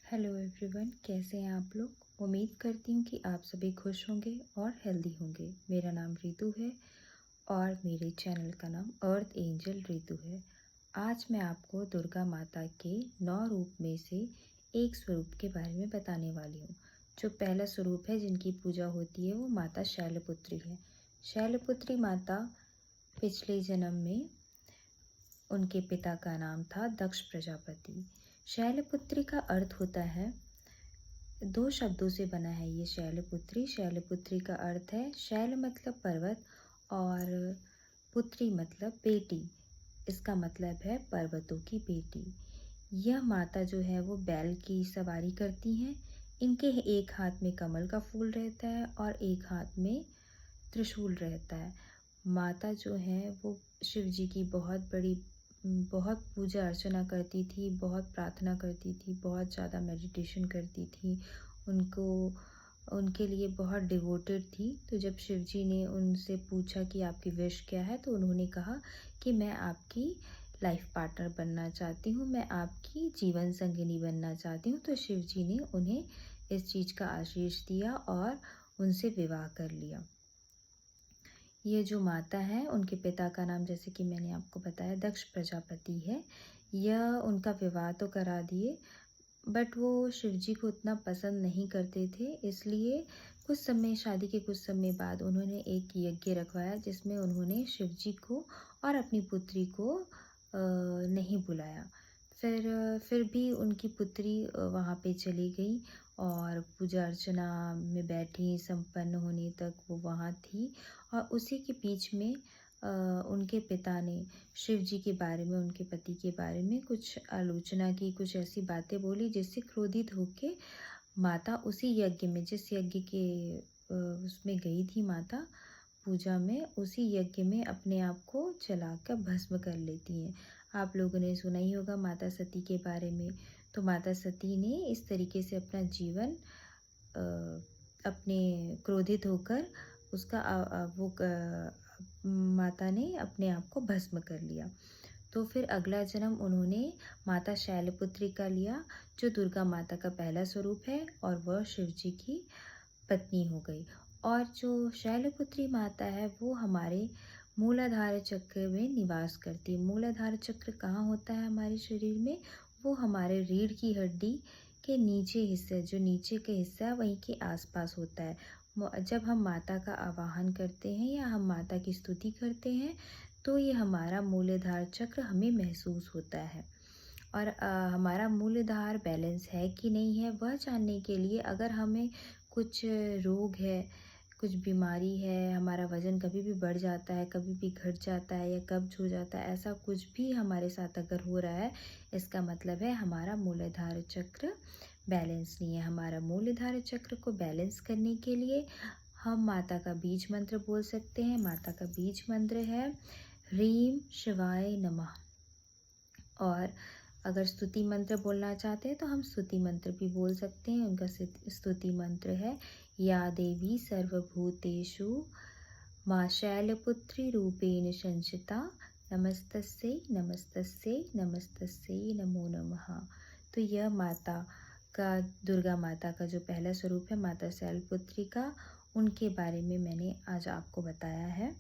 Hello everyone, कैसे हैं आप लोग। उम्मीद करती हूँ कि आप सभी खुश होंगे और हेल्दी होंगे। मेरा नाम रितु है और मेरे चैनल का नाम अर्थ एंजल रितु है। आज मैं आपको दुर्गा माता के 9 रूप में से एक स्वरूप के बारे में बताने वाली हूँ। जो पहला स्वरूप है जिनकी पूजा होती है वो माता शैलपुत्री है। शैलपुत्री माता पिछले जन्म में उनके पिता का नाम था दक्ष प्रजापति। शैलपुत्री का अर्थ होता है, 2 शब्दों से बना है ये शैलपुत्री। शैलपुत्री का अर्थ है शैल मतलब पर्वत और पुत्री मतलब बेटी। इसका मतलब है पर्वतों की बेटी। यह माता जो है वो बैल की सवारी करती हैं। इनके एक हाथ में कमल का फूल रहता है और एक हाथ में त्रिशूल रहता है। माता जो है वो शिव जी की बहुत पूजा अर्चना करती थी, बहुत प्रार्थना करती थी, बहुत ज़्यादा मेडिटेशन करती थी। उनको उनके लिए बहुत डिवोटेड थी। तो जब शिव जी ने उनसे पूछा कि आपकी विश क्या है, तो उन्होंने कहा कि मैं आपकी लाइफ पार्टनर बनना चाहती हूँ, मैं आपकी जीवन संगिनी बनना चाहती हूँ। तो शिव जी ने उन्हें इस चीज़ का आशीष दिया और उनसे विवाह कर लिया। ये जो माता है उनके पिता का नाम, जैसे कि मैंने आपको बताया, दक्ष प्रजापति है। यह उनका विवाह तो करा दिए, बट वो शिवजी को उतना पसंद नहीं करते थे। इसलिए शादी के कुछ समय बाद उन्होंने एक यज्ञ रखवाया जिसमें उन्होंने शिवजी को और अपनी पुत्री को नहीं बुलाया। फिर भी उनकी पुत्री वहाँ पे चली गई और पूजा अर्चना में बैठी, संपन्न होने तक वो वहाँ थी। और उसी के बीच में उनके पिता ने शिव जी के बारे में, उनके पति के बारे में कुछ आलोचना की, कुछ ऐसी बातें बोली जिससे क्रोधित होके माता उसी यज्ञ में, जिस यज्ञ के उसमें गई थी माता पूजा में, उसी यज्ञ में अपने आप को जलाकर भस्म कर लेती हैं। आप लोगों ने सुना ही होगा माता सती के बारे में। तो माता सती ने इस तरीके से अपना जीवन अपने क्रोधित होकर उसका माता ने अपने आप को भस्म कर लिया। तो फिर अगला जन्म उन्होंने माता शैलपुत्री का लिया, जो दुर्गा माता का पहला स्वरूप है, और वह शिव जी की पत्नी हो गई। और जो शैलपुत्री माता है वो हमारे मूलाधार चक्र में निवास करती है। मूलाधार चक्र कहाँ होता है हमारे शरीर में? वो हमारे रीढ़ की हड्डी के नीचे हिस्से, जो नीचे के हिस्सा है वहीं के आसपास होता है। जब हम माता का आवाहन करते हैं या हम माता की स्तुति करते हैं तो ये हमारा मूलाधार चक्र हमें महसूस होता है। और हमारा मूलाधार बैलेंस है कि नहीं है, वह जानने के लिए अगर हमें कुछ रोग है, कुछ बीमारी है, हमारा वज़न कभी भी बढ़ जाता है, कभी भी घट जाता है या कब्ज हो जाता है, ऐसा कुछ भी हमारे साथ अगर हो रहा है, इसका मतलब है हमारा मूलाधार चक्र बैलेंस नहीं है। हमारा मूलाधार चक्र को बैलेंस करने के लिए हम माता का बीज मंत्र बोल सकते हैं। माता का बीज मंत्र है ह्रीम शिवाय नमः। और अगर स्तुति मंत्र बोलना चाहते हैं तो हम स्तुति मंत्र भी बोल सकते हैं। उनका स्तुति मंत्र है या देवी सर्वभूतेषु माँ शैलपुत्री रूपेण संचिता नमस्तस्यै नमस्तस्यै नमस्तस्यै नमो नमः। तो यह माता का, दुर्गा माता का जो पहला स्वरूप है माता शैलपुत्री का, उनके बारे में मैंने आज आपको बताया है।